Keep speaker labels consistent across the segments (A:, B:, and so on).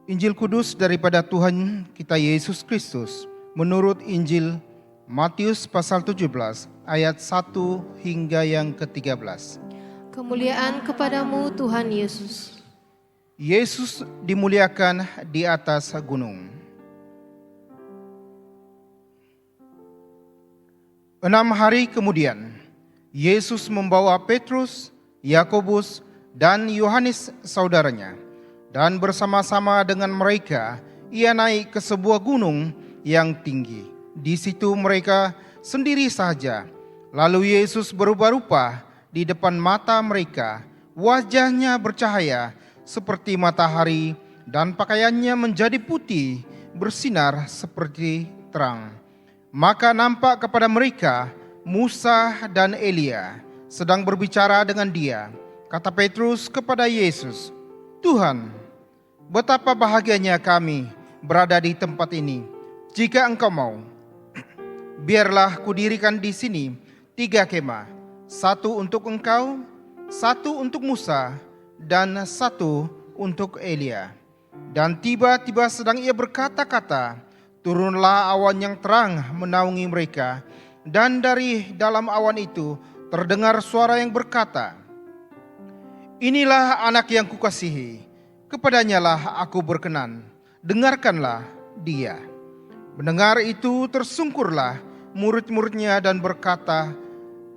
A: Injil Kudus daripada Tuhan kita Yesus Kristus menurut Injil Matius pasal 17 ayat 1 hingga yang ke-13.
B: Kemuliaan kepadamu Tuhan Yesus.
A: Yesus dimuliakan di atas gunung. 6 hari kemudian, Yesus membawa Petrus, Yakobus, dan Yohanes saudaranya, dan bersama-sama dengan mereka ia naik ke sebuah gunung yang tinggi. Di situ mereka sendiri saja. Lalu Yesus berubah-ubah di depan mata mereka. Wajahnya bercahaya seperti matahari dan pakaiannya menjadi putih, bersinar seperti terang. Maka nampak kepada mereka Musa dan Elia sedang berbicara dengan dia. Kata Petrus kepada Yesus, "Tuhan, betapa bahagianya kami berada di tempat ini. Jika Engkau mau, biarlah kudirikan di sini 3 kemah, 1 untuk Engkau, 1 untuk Musa, dan 1 untuk Elia." Dan tiba-tiba sedang ia berkata-kata, turunlah awan yang terang menaungi mereka, dan dari dalam awan itu terdengar suara yang berkata, "Inilah anak yang kukasihi, kepadanyalah aku berkenan, dengarkanlah dia." Mendengar itu tersungkurlah murid-muridnya dan berkata,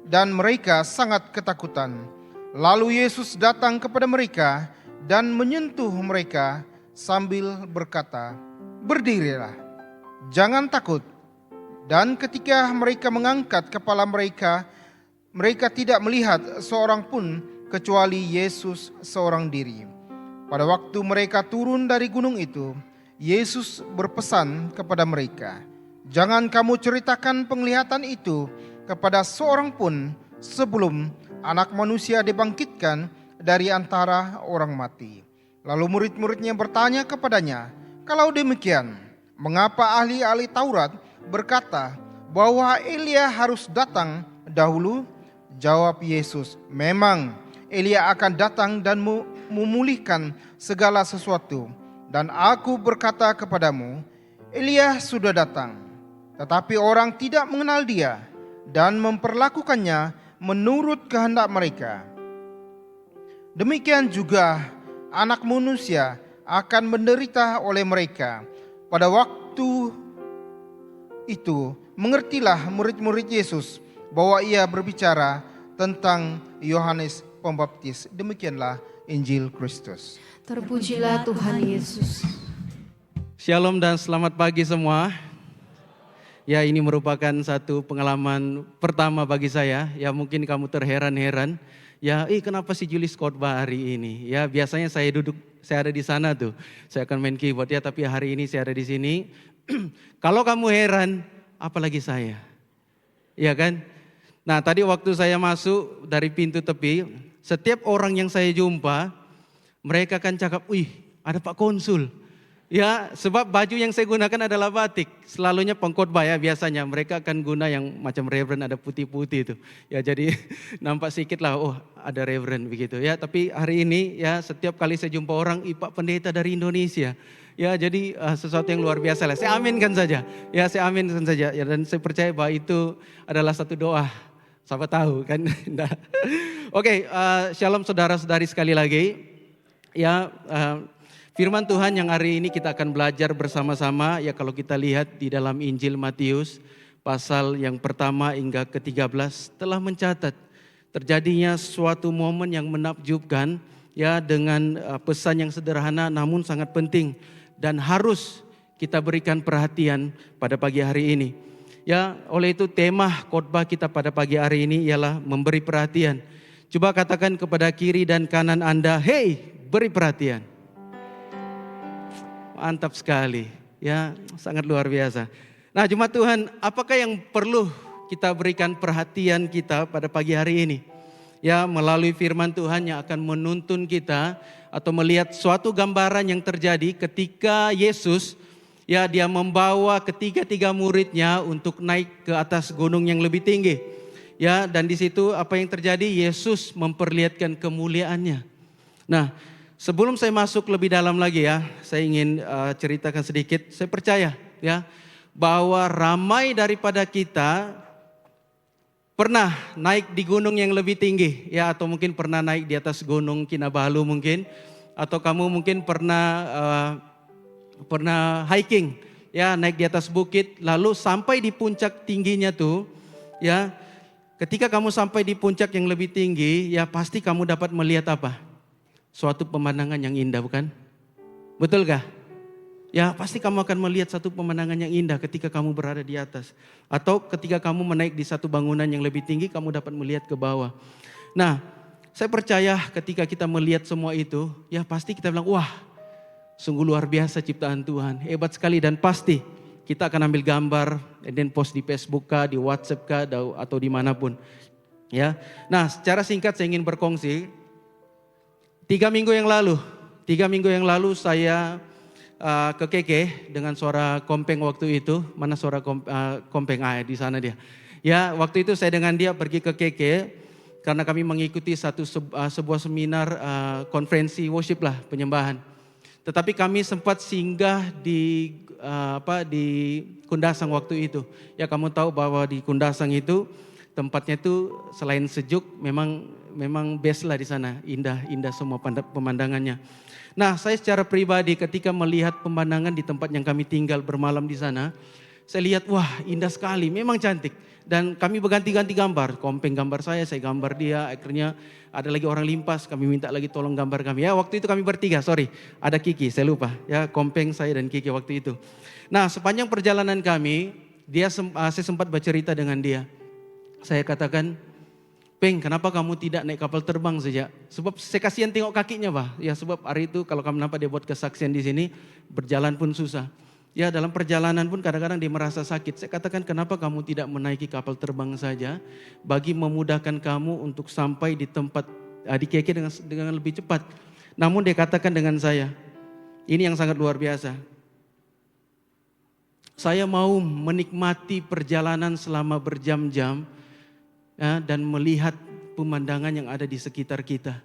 A: dan mereka sangat ketakutan. Lalu Yesus datang kepada mereka dan menyentuh mereka sambil berkata, "Berdirilah, jangan takut." Dan ketika mereka mengangkat kepala mereka, mereka tidak melihat seorang pun kecuali Yesus seorang diri. Pada waktu mereka turun dari gunung itu, Yesus berpesan kepada mereka, "Jangan kamu ceritakan penglihatan itu kepada seorang pun sebelum Anak Manusia dibangkitkan dari antara orang mati." Lalu murid-muridnya bertanya kepadanya, "Kalau demikian, mengapa ahli-ahli Taurat berkata bahwa Elia harus datang dahulu?" Jawab Yesus, "Memang Elia akan datang dan memulihkan segala sesuatu. Dan aku berkata kepadamu, Elia sudah datang, tetapi orang tidak mengenal dia dan memperlakukannya menurut kehendak mereka. Demikian juga Anak Manusia akan menderita oleh mereka. Pada waktu itu mengertilah murid-murid Yesus bahwa ia berbicara tentang Yohanes Pembaptis." Demikianlah Injil Kristus.
B: Terpujilah Tuhan Yesus.
C: Shalom dan selamat pagi semua. Ya, ini merupakan satu pengalaman pertama bagi saya. Ya, mungkin kamu terheran-heran. Ya, kenapa si Julius khotbah hari ini? Ya, biasanya saya ada di sana tuh. Saya akan main keyboard ya, tapi hari ini saya ada di sini. Kalau kamu heran, apalagi saya. Ya kan? Nah, tadi waktu saya masuk dari pintu tepi, setiap orang yang saya jumpa, mereka kan cakap, "Wih, ada Pak Konsul." Ya, sebab baju yang saya gunakan adalah batik. Selalunya pengkhotbah ya biasanya. Mereka akan guna yang macam reverend, ada putih-putih itu. Ya, jadi nampak sedikit lah, oh ada reverend begitu ya. Tapi hari ini ya setiap kali saya jumpa orang, Pak Pendeta dari Indonesia. Ya, jadi sesuatu yang luar biasa lah. Saya aminkan saja. Ya, saya aminkan saja. Ya, dan saya percaya bahwa itu adalah satu doa. Siapa tahu kan. Oke, shalom saudara-saudari sekali lagi. Ya, firman Tuhan yang hari ini kita akan belajar bersama-sama. Ya, kalau kita lihat di dalam Injil Matius pasal yang pertama hingga ke-13 telah mencatat terjadinya suatu momen yang menakjubkan ya, dengan pesan yang sederhana namun sangat penting dan harus kita berikan perhatian pada pagi hari ini. Ya, oleh itu tema khotbah kita pada pagi hari ini ialah memberi perhatian. Coba katakan kepada kiri dan kanan Anda, "Hey, beri perhatian." Mantap sekali, ya sangat luar biasa. Nah, jemaat Tuhan, apakah yang perlu kita berikan perhatian kita pada pagi hari ini? Ya, melalui firman Tuhan yang akan menuntun kita atau melihat suatu gambaran yang terjadi ketika Yesus ya dia membawa ketiga muridnya untuk naik ke atas gunung yang lebih tinggi. Ya, dan di situ apa yang terjadi? Yesus memperlihatkan kemuliaannya. Nah, Sebelum saya masuk lebih dalam lagi ya, saya ingin ceritakan sedikit. Saya percaya ya bahwa ramai daripada kita pernah naik di gunung yang lebih tinggi ya, atau mungkin pernah naik di atas gunung Kinabalu mungkin, atau kamu mungkin pernah hiking ya, naik di atas bukit lalu sampai di puncak tingginya tuh ya. Ketika kamu sampai di puncak yang lebih tinggi ya, pasti kamu dapat melihat apa? Suatu pemandangan yang indah, bukan? Betul gak? Ya pasti kamu akan melihat satu pemandangan yang indah ketika kamu berada di atas. Atau ketika kamu menaik di satu bangunan yang lebih tinggi, kamu dapat melihat ke bawah. Nah, saya percaya ketika kita melihat semua itu, ya pasti kita bilang, wah sungguh luar biasa ciptaan Tuhan, hebat sekali. Dan pasti kita akan ambil gambar, dan post di Facebook kah, di WhatsApp kah, atau dimanapun. Ya, nah secara singkat saya ingin berkongsi. 3 minggu yang lalu saya ke KK dengan suara kompeng waktu itu. Mana suara kompeng? Di sana dia. Ya, waktu itu saya dengan dia pergi ke KK karena kami mengikuti sebuah seminar konferensi worship lah, penyembahan. Tetapi kami sempat singgah di Kundasang waktu itu. Ya, kamu tahu bahwa di Kundasang itu tempatnya itu selain sejuk memang best lah di sana, indah semua pemandangannya. Nah, saya secara pribadi ketika melihat pemandangan di tempat yang kami tinggal bermalam di sana, saya lihat wah indah sekali, memang cantik. Dan kami berganti-ganti gambar, kompeng gambar saya gambar dia. Akhirnya ada lagi orang Limpas, kami minta lagi tolong gambar kami. Ya waktu itu kami bertiga, ada Kiki, saya lupa. Ya kompeng, saya dan Kiki waktu itu. Nah sepanjang perjalanan kami, saya sempat bercerita dengan dia. Saya katakan, Peng, kenapa kamu tidak naik kapal terbang saja? Sebab saya kasihan tengok kakinya, Pak. Ya, sebab hari itu kalau kamu nampak dia buat kesaksian di sini, berjalan pun susah. Ya, dalam perjalanan pun kadang-kadang dia merasa sakit. Saya katakan, kenapa kamu tidak menaiki kapal terbang saja bagi memudahkan kamu untuk sampai di tempat di KK dengan lebih cepat. Namun dia katakan dengan saya, ini yang sangat luar biasa. Saya mau menikmati perjalanan selama berjam-jam, ya, dan melihat pemandangan yang ada di sekitar kita.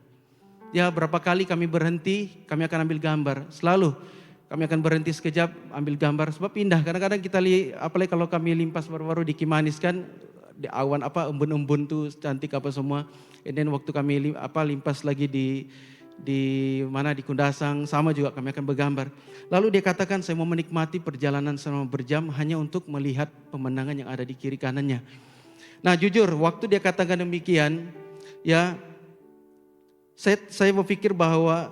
C: Ya, berapa kali kami berhenti, kami akan ambil gambar. Selalu kami akan berhenti sekejap, ambil gambar. Sebab indah, kadang-kadang kita lihat, apalagi kalau kami limpas baru-baru di Kimanis kan, di awan embun-embun tuh cantik apa semua. Dan waktu kami limpas lagi di Kundasang, sama juga kami akan bergambar. Lalu dia katakan, saya mau menikmati perjalanan selama berjam hanya untuk melihat pemandangan yang ada di kiri kanannya. Nah jujur, waktu dia katakan demikian, ya saya berpikir bahwa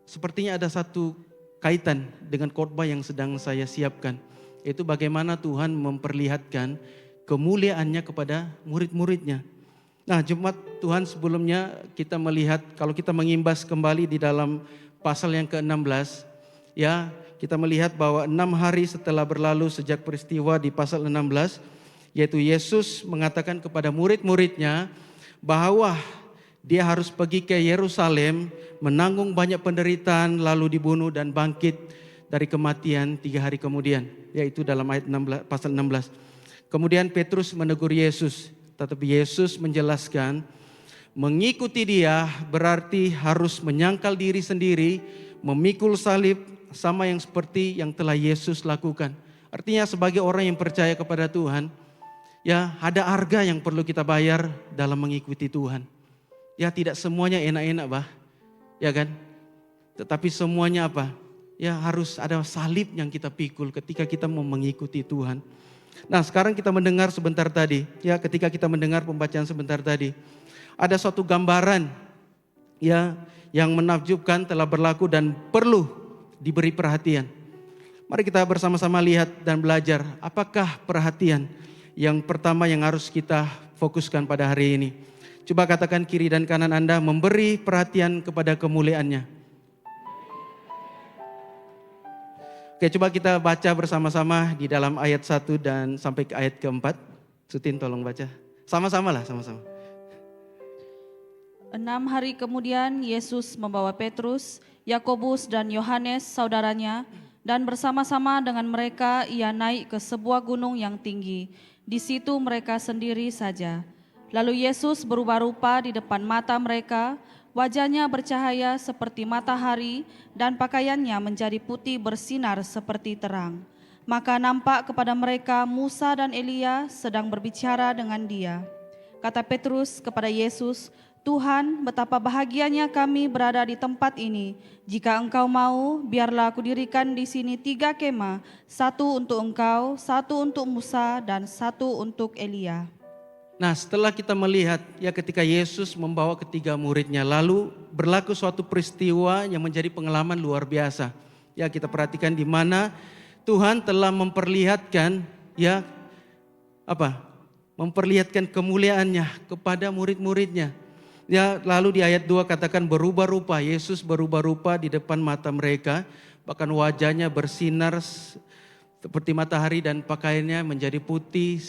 C: sepertinya ada satu kaitan dengan khotbah yang sedang saya siapkan, yaitu bagaimana Tuhan memperlihatkan kemuliaannya kepada murid-muridnya. Nah Jumat Tuhan sebelumnya kita melihat, kalau kita mengimbas kembali di dalam pasal yang ke-16, ya kita melihat bahwa 6 hari setelah berlalu sejak peristiwa di pasal 16, yaitu Yesus mengatakan kepada murid-muridnya bahwa dia harus pergi ke Yerusalem, menanggung banyak penderitaan, lalu dibunuh dan bangkit dari kematian 3 hari kemudian. Yaitu dalam ayat 16, pasal 16. Kemudian Petrus menegur Yesus, tetapi Yesus menjelaskan, mengikuti dia berarti harus menyangkal diri sendiri, memikul salib, sama yang seperti yang telah Yesus lakukan. Artinya sebagai orang yang percaya kepada Tuhan, ya ada harga yang perlu kita bayar dalam mengikuti Tuhan. Ya tidak semuanya enak-enak, Bah. Ya kan? Tetapi semuanya apa? Ya harus ada salib yang kita pikul ketika kita mau mengikuti Tuhan. Nah sekarang kita mendengar sebentar tadi, ya ketika kita mendengar pembacaan sebentar tadi, ada suatu gambaran ya yang menakjubkan telah berlaku dan perlu diberi perhatian. Mari kita bersama-sama lihat dan belajar apakah perhatian yang pertama yang harus kita fokuskan pada hari ini. Coba katakan kiri dan kanan Anda, memberi perhatian kepada kemuliaannya. Oke, coba kita baca bersama-sama di dalam ayat 1 dan sampai ke ayat ke-4. Sutin tolong baca. Sama-sama lah, sama-sama.
D: 6 hari kemudian Yesus membawa Petrus, Yakobus dan Yohanes saudaranya, dan bersama-sama dengan mereka ia naik ke sebuah gunung yang tinggi. Di situ mereka sendiri saja. Lalu Yesus berubah rupa di depan mata mereka, Wajahnya bercahaya seperti matahari dan pakaiannya menjadi putih bersinar seperti terang. Maka nampak kepada mereka Musa dan Elia sedang berbicara dengan dia. Kata Petrus kepada Yesus, "Tuhan, betapa bahagianya kami berada di tempat ini. Jika Engkau mau, biarlah aku dirikan di sini 3 kemah, 1 untuk Engkau, 1 untuk Musa, dan 1 untuk Elia."
C: Nah, setelah kita melihat ya ketika Yesus membawa ketiga muridnya, lalu berlaku suatu peristiwa yang menjadi pengalaman luar biasa. Ya, kita perhatikan di mana Tuhan telah memperlihatkan memperlihatkan kemuliaannya kepada murid-muridnya. Ya, lalu di ayat 2 katakan berubah rupa, Yesus berubah rupa di depan mata mereka, bahkan wajahnya bersinar seperti matahari dan pakaiannya menjadi putih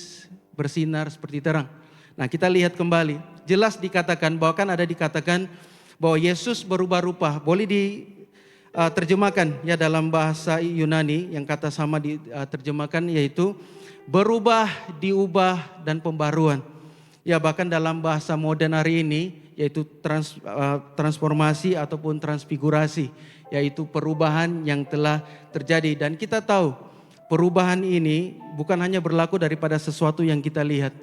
C: bersinar seperti terang. Nah, kita lihat kembali, jelas dikatakan bahwa kan ada dikatakan bahwa Yesus berubah rupa. Boleh diterjemahkan ya dalam bahasa Yunani yang kata sama diterjemahkan yaitu berubah, diubah, dan pembaruan. Ya, bahkan dalam bahasa modern hari ini yaitu transformasi ataupun transfigurasi, yaitu perubahan yang telah terjadi. Dan kita tahu perubahan ini bukan hanya berlaku daripada sesuatu yang kita lihat,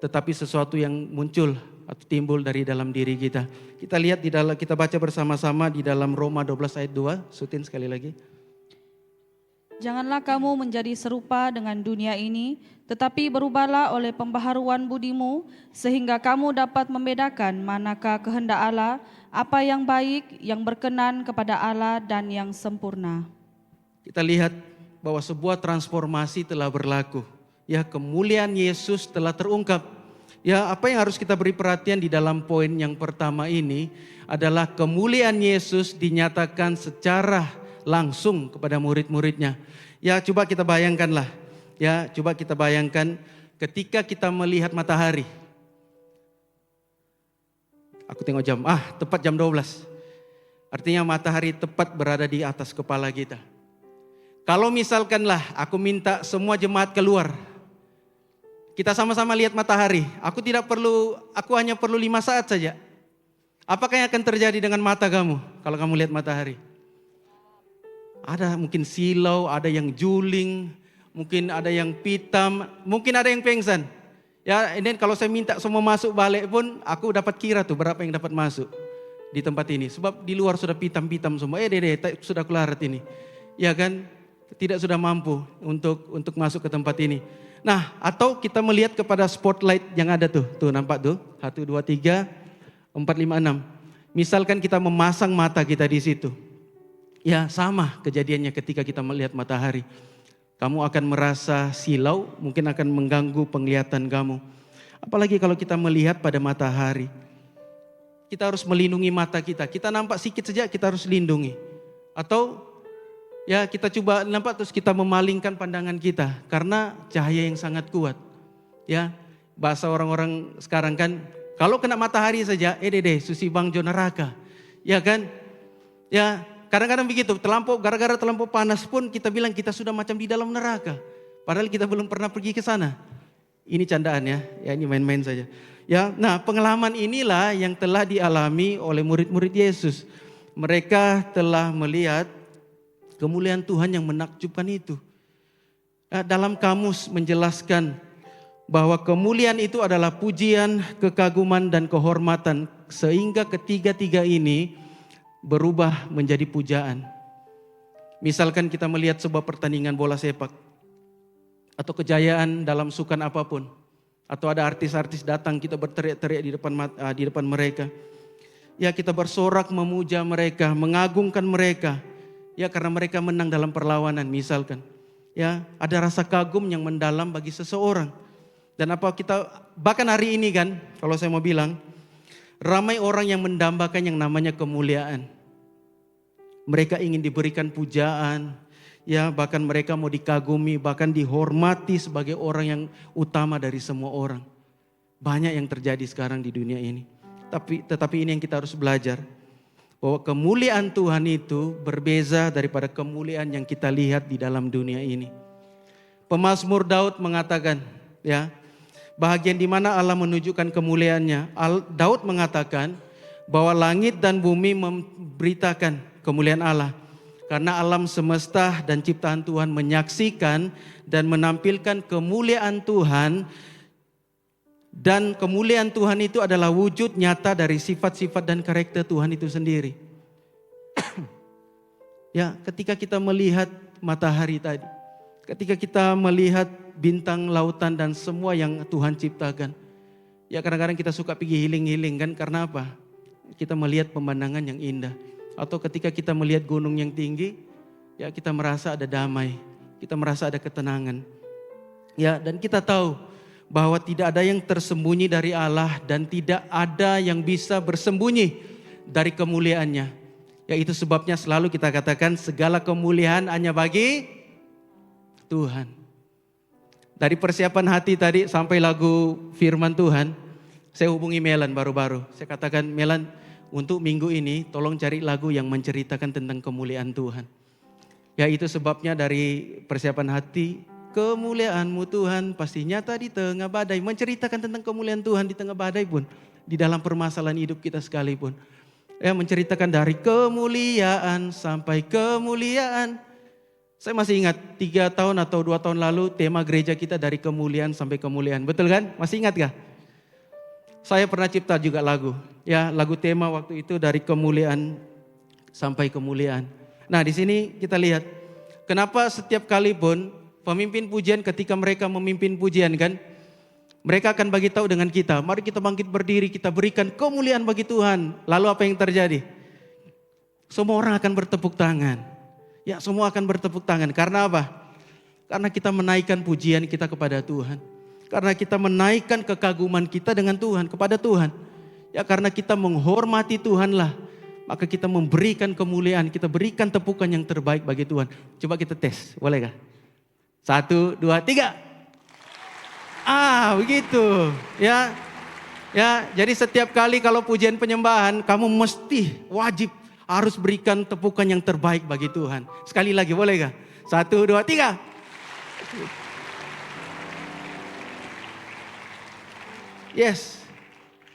C: tetapi sesuatu yang muncul atau timbul dari dalam diri kita. Kita lihat kita baca bersama-sama di dalam Roma 12 ayat 2, Sutin sekali lagi.
D: Janganlah kamu menjadi serupa dengan dunia ini, tetapi berubahlah oleh pembaharuan budimu, sehingga kamu dapat membedakan manakah kehendak Allah, apa yang baik, yang berkenan kepada Allah, dan yang sempurna.
C: Kita lihat bahwa sebuah transformasi telah berlaku. Ya, kemuliaan Yesus telah terungkap. Ya, apa yang harus kita beri perhatian di dalam poin yang pertama ini adalah kemuliaan Yesus dinyatakan secara langsung kepada murid-muridnya. Ya, coba kita bayangkanlah. Ya, coba kita bayangkan ketika kita melihat matahari. Aku tengok jam, tepat jam 12. Artinya matahari tepat berada di atas kepala kita. Kalau misalkanlah aku minta semua jemaat keluar, kita sama-sama lihat matahari. Aku hanya perlu 5 saat saja. Apakah yang akan terjadi dengan mata kamu kalau kamu lihat matahari? Ada mungkin silau, ada yang juling, mungkin ada yang pitam, mungkin ada yang pengsan. Ya, ini kalau saya minta semua masuk balik pun, aku dapat kira tuh berapa yang dapat masuk di tempat ini. Sebab di luar sudah pitam-pitam semua. Sudah kelarat ini. Ya kan? Tidak sudah mampu untuk masuk ke tempat ini. Nah, atau kita melihat kepada spotlight yang ada tuh nampak tuh 1, 2, 3, 4, 5, 6. Misalkan kita memasang mata kita di situ, ya sama kejadiannya ketika kita melihat matahari. Kamu akan merasa silau, mungkin akan mengganggu penglihatan kamu. Apalagi kalau kita melihat pada matahari, kita harus melindungi mata kita. Kita nampak sikit saja kita harus lindungi. Atau ya kita coba nampak terus kita memalingkan pandangan kita karena cahaya yang sangat kuat. Ya, bahasa orang-orang sekarang kan kalau kena matahari saja, susi bangjo neraka. Ya kan? Ya, kadang-kadang begitu, gara-gara terlampau panas pun kita bilang kita sudah macam di dalam neraka. Padahal kita belum pernah pergi ke sana. Ini candaan ya ini main-main saja. Ya, nah pengalaman inilah yang telah dialami oleh murid-murid Yesus. Mereka telah melihat kemuliaan Tuhan yang menakjubkan itu. Dalam kamus menjelaskan bahwa kemuliaan itu adalah pujian, kekaguman, dan kehormatan. Sehingga ketiga-tiga ini berubah menjadi pujaan. Misalkan kita melihat sebuah pertandingan bola sepak. Atau kejayaan dalam sukan apapun. Atau ada artis-artis datang kita berteriak-teriak di depan mereka. Ya, kita bersorak memuja mereka, mengagungkan mereka. Ya, karena mereka menang dalam perlawanan misalkan. Ya, ada rasa kagum yang mendalam bagi seseorang. Dan bahkan hari ini kan, kalau saya mau bilang, ramai orang yang mendambakan yang namanya kemuliaan. Mereka ingin diberikan pujaan, ya bahkan mereka mau dikagumi, bahkan dihormati sebagai orang yang utama dari semua orang. Banyak yang terjadi sekarang di dunia ini. Tetapi ini yang kita harus belajar. Bahwa kemuliaan Tuhan itu berbeza daripada kemuliaan yang kita lihat di dalam dunia ini. Pemazmur Daud mengatakan, ya, bahagian di mana Allah menunjukkan kemuliaannya. Daud mengatakan bahwa langit dan bumi memberitakan kemuliaan Allah. Karena alam semesta dan ciptaan Tuhan menyaksikan dan menampilkan kemuliaan Tuhan. Dan kemuliaan Tuhan itu adalah wujud nyata dari sifat-sifat dan karakter Tuhan itu sendiri. Ya, ketika kita melihat matahari tadi, ketika kita melihat bintang lautan dan semua yang Tuhan ciptakan. Ya kadang-kadang kita suka pergi healing-healing kan, karena apa? Kita melihat pemandangan yang indah. Atau ketika kita melihat gunung yang tinggi, ya kita merasa ada damai, kita merasa ada ketenangan. Ya, dan kita tahu bahwa tidak ada yang tersembunyi dari Allah dan tidak ada yang bisa bersembunyi dari kemuliaannya. Ya itu sebabnya selalu kita katakan segala kemuliaan hanya bagi Tuhan. Dari persiapan hati tadi sampai lagu firman Tuhan, saya hubungi Melan baru-baru. Saya katakan, Melan, untuk minggu ini tolong cari lagu yang menceritakan tentang kemuliaan Tuhan. Ya itu sebabnya dari persiapan hati, kemuliaan-Mu Tuhan pasti nyata di tengah badai. Menceritakan tentang kemuliaan Tuhan di tengah badai pun, di dalam permasalahan hidup kita sekalipun. Ya menceritakan dari kemuliaan sampai kemuliaan. Saya masih ingat 3 tahun atau 2 tahun lalu tema gereja kita dari kemuliaan sampai kemuliaan. Betul kan? Masih ingat gak? Saya pernah cipta juga lagu. Ya, lagu tema waktu itu dari kemuliaan sampai kemuliaan. Nah, di sini kita lihat kenapa setiap kali pun pemimpin pujian ketika mereka memimpin pujian kan, mereka akan bagi tahu dengan kita, mari kita bangkit berdiri, kita berikan kemuliaan bagi Tuhan. Lalu apa yang terjadi? Semua orang akan bertepuk tangan. Ya, semua akan bertepuk tangan. Karena apa? Karena kita menaikkan pujian kita kepada Tuhan. Karena kita menaikkan kekaguman kita dengan Tuhan, kepada Tuhan. Ya karena kita menghormati Tuhan lah. Maka kita memberikan kemuliaan, kita berikan tepukan yang terbaik bagi Tuhan. Coba kita tes, boleh kah? 1, 2, 3. Begitu. Ya, jadi setiap kali kalau pujian penyembahan, kamu mesti wajib harus berikan tepukan yang terbaik bagi Tuhan. Sekali lagi, boleh kah? 1, 2, 3.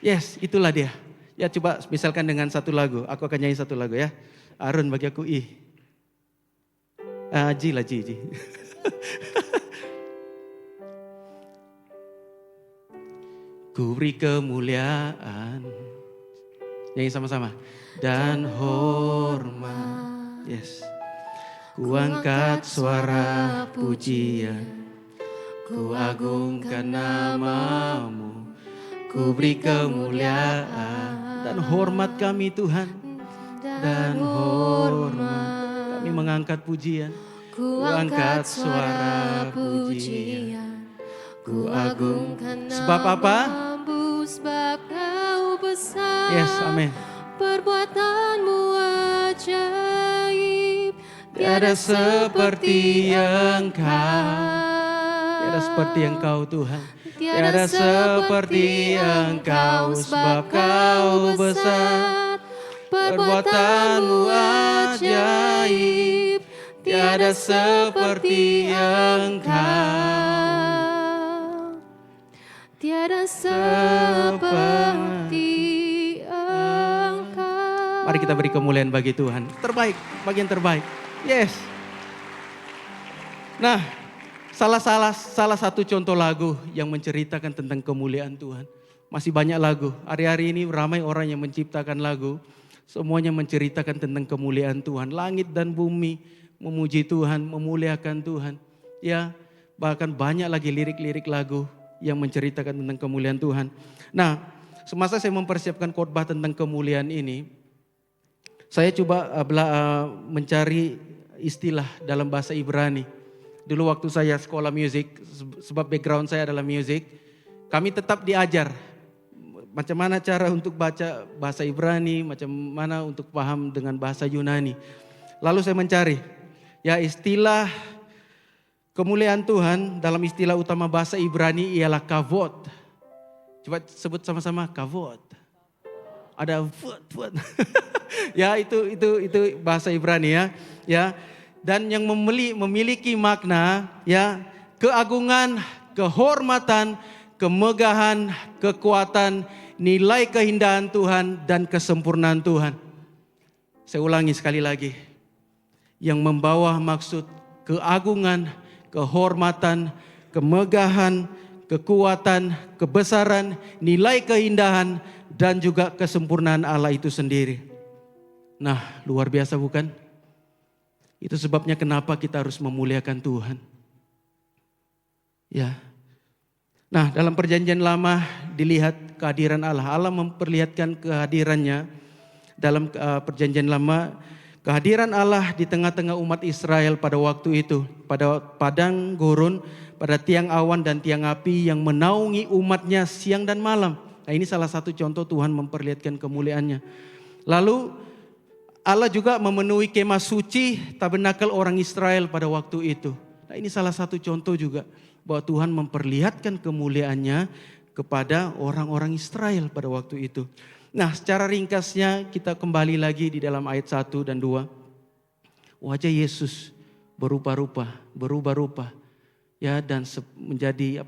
C: Yes, itulah dia. Ya coba misalkan dengan satu lagu, aku akan nyanyi satu lagu ya. Arun bagi aku Ji. Ku beri kemuliaan, nyanyi sama-sama. Dan hormat, yes. Ku angkat suara pujian, ku agungkan nama-Mu. Ku beri kemuliaan dan hormat kami Tuhan. Dan hormat kami mengangkat pujian. Ku angkat suara pujian. Ku agungkan
B: Sebab
C: apa?
B: namamu, sebab Kau besar.
C: Yes, amin.
B: Perbuatan-Mu ajaib.
C: Tiada seperti Engkau. Tiada seperti Engkau Tuhan. Tiada seperti Engkau, sebab Kau besar. Perbuatan-Mu ajaib. Tiada seperti Engkau.
B: Tiada seperti Engkau.
C: Mari kita beri kemuliaan bagi Tuhan. Terbaik, bagian terbaik. Yes. Nah, salah satu contoh lagu yang menceritakan tentang kemuliaan Tuhan. Masih banyak lagu. Hari-hari ini ramai orang yang menciptakan lagu. Semuanya menceritakan tentang kemuliaan Tuhan. Langit dan bumi memuji Tuhan, memuliakan Tuhan. Ya, bahkan banyak lagi lirik-lirik lagu yang menceritakan tentang kemuliaan Tuhan. Nah, semasa saya mempersiapkan khotbah tentang kemuliaan ini, saya coba mencari istilah dalam bahasa Ibrani. Dulu waktu saya sekolah musik, sebab background saya adalah musik, kami tetap diajar macam mana cara untuk baca bahasa Ibrani, macam mana untuk paham dengan bahasa Yunani. Lalu saya mencari, ya istilah kemuliaan Tuhan dalam istilah utama bahasa Ibrani ialah kavod. Coba sebut sama-sama kavod. Ada vod. Ya itu bahasa Ibrani ya. Ya. Dan yang memiliki makna ya keagungan, kehormatan, kemegahan, kekuatan, nilai keindahan Tuhan dan kesempurnaan Tuhan. Saya ulangi sekali lagi. Yang membawa maksud keagungan, kehormatan, kemegahan, kekuatan, kebesaran, nilai keindahan, dan juga kesempurnaan Allah itu sendiri. Nah, luar biasa bukan? Itu sebabnya kenapa kita harus memuliakan Tuhan. Ya. Nah, dalam perjanjian lama dilihat kehadiran Allah. Allah memperlihatkan kehadirannya dalam perjanjian lama. Kehadiran Allah di tengah-tengah umat Israel pada waktu itu. Pada padang gurun, pada tiang awan dan tiang api yang menaungi umatnya siang dan malam. Nah, ini salah satu contoh Tuhan memperlihatkan kemuliaannya. Lalu Allah juga memenuhi kemah suci tabernakel orang Israel pada waktu itu. Nah, ini salah satu contoh juga bahwa Tuhan memperlihatkan kemuliaannya kepada orang-orang Israel pada waktu itu. Nah, secara ringkasnya kita kembali lagi di dalam ayat 1 dan 2. Wajah Yesus berubah-ubah ya, dan menjadi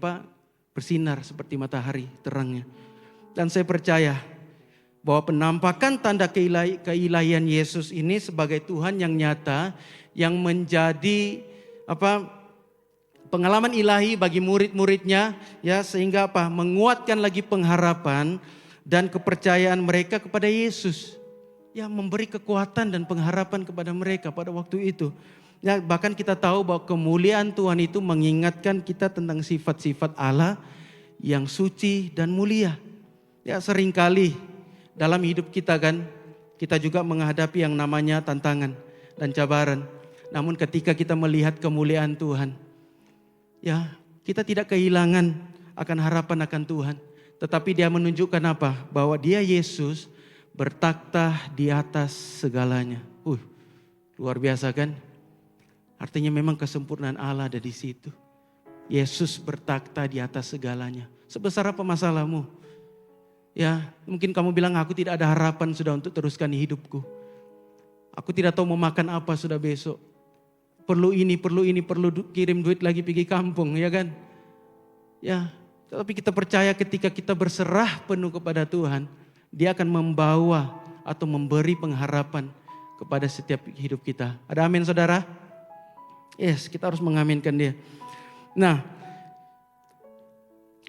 C: bersinar seperti matahari terangnya. Dan saya percaya bahwa penampakan tanda keilahian Yesus ini sebagai Tuhan yang nyata, yang menjadi pengalaman ilahi bagi murid-muridnya, ya, sehingga menguatkan lagi pengharapan dan kepercayaan mereka kepada Yesus. Ya, memberi kekuatan dan pengharapan kepada mereka pada waktu itu. Ya, bahkan kita tahu bahwa kemuliaan Tuhan itu mengingatkan kita tentang sifat-sifat Allah yang suci dan mulia. Ya, seringkali dalam hidup kita kan, kita juga menghadapi yang namanya tantangan dan cabaran. Namun ketika kita melihat kemuliaan Tuhan, ya, kita tidak kehilangan akan harapan akan Tuhan. Tetapi dia menunjukkan apa? Bahwa dia Yesus bertakhta di atas segalanya. Luar biasa kan? Artinya memang kesempurnaan Allah ada di situ. Yesus bertakhta di atas segalanya. Sebesar apa masalahmu? Ya, mungkin kamu bilang aku tidak ada harapan sudah untuk teruskan hidupku. Aku tidak tahu mau makan apa sudah besok. Perlu kirim duit lagi pergi kampung, ya kan? Ya, tapi kita percaya ketika kita berserah penuh kepada Tuhan, Dia akan membawa atau memberi pengharapan kepada setiap hidup kita. Ada amin saudara? Yes, kita harus mengaminkan Dia. Nah,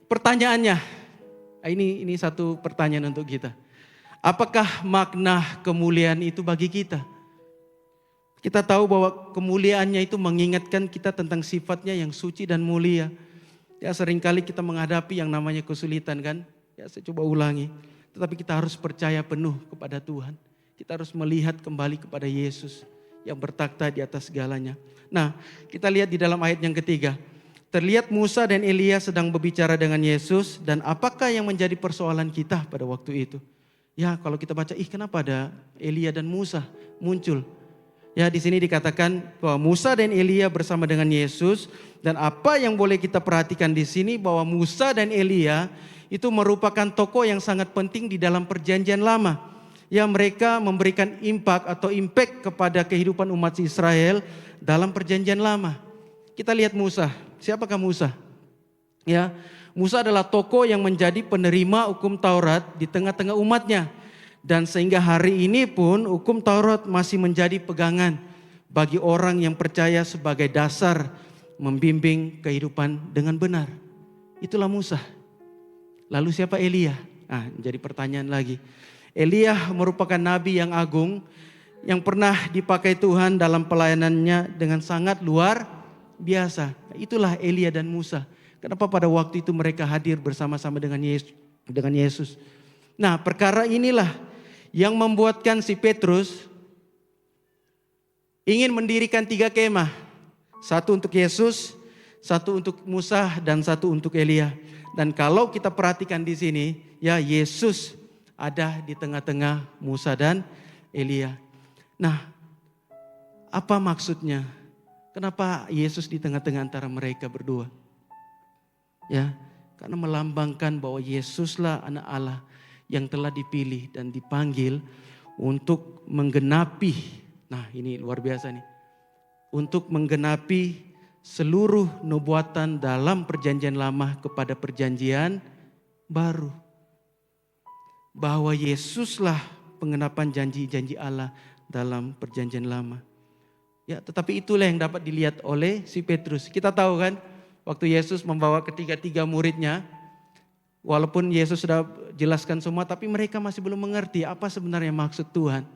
C: pertanyaannya, ini satu pertanyaan untuk kita. Apakah makna kemuliaan itu bagi kita? Kita tahu bahwa kemuliaannya itu mengingatkan kita tentang sifatnya yang suci dan mulia. Ya, seringkali kita menghadapi yang namanya kesulitan kan. Ya, saya coba ulangi. Tetapi kita harus percaya penuh kepada Tuhan. Kita harus melihat kembali kepada Yesus yang bertakhta di atas segalanya. Nah, kita lihat di dalam ayat yang ketiga. Terlihat Musa dan Elia sedang berbicara dengan Yesus, dan apakah yang menjadi persoalan kita pada waktu itu? Ya, kalau kita baca, kenapa ada Elia dan Musa muncul? Ya, di sini dikatakan bahwa Musa dan Elia bersama dengan Yesus, dan apa yang boleh kita perhatikan di sini bahwa Musa dan Elia itu merupakan tokoh yang sangat penting di dalam perjanjian lama. Ya, mereka memberikan impact kepada kehidupan umat Israel dalam perjanjian lama. Kita lihat Musa. Siapakah Musa? Ya, Musa adalah tokoh yang menjadi penerima hukum Taurat di tengah-tengah umatnya. Dan sehingga hari ini pun hukum Taurat masih menjadi pegangan bagi orang yang percaya sebagai dasar membimbing kehidupan dengan benar. Itulah Musa. Lalu siapa Elia? Jadi pertanyaan lagi. Elia merupakan nabi yang agung yang pernah dipakai Tuhan dalam pelayanannya dengan sangat luar biasa. Itulah Elia dan Musa. Kenapa pada waktu itu mereka hadir bersama-sama dengan Yesus? Nah, perkara inilah yang membuatkan si Petrus ingin mendirikan 3 kemah. 1 untuk Yesus, 1 untuk Musa, dan 1 untuk Elia. Dan kalau kita perhatikan di sini, ya, Yesus ada di tengah-tengah Musa dan Elia. Nah, apa maksudnya? Kenapa Yesus di tengah-tengah antara mereka berdua? Ya, karena melambangkan bahwa Yesuslah anak Allah yang telah dipilih dan dipanggil untuk menggenapi. Nah, ini luar biasa nih. Untuk menggenapi seluruh nubuatan dalam perjanjian lama kepada perjanjian baru. bahwa Yesuslah pengenapan janji-janji Allah dalam perjanjian lama. Ya, tetapi itulah yang dapat dilihat oleh si Petrus. Kita tahu kan, waktu Yesus membawa ketiga muridnya, walaupun Yesus sudah jelaskan semua, tapi mereka masih belum mengerti apa sebenarnya maksud Tuhan.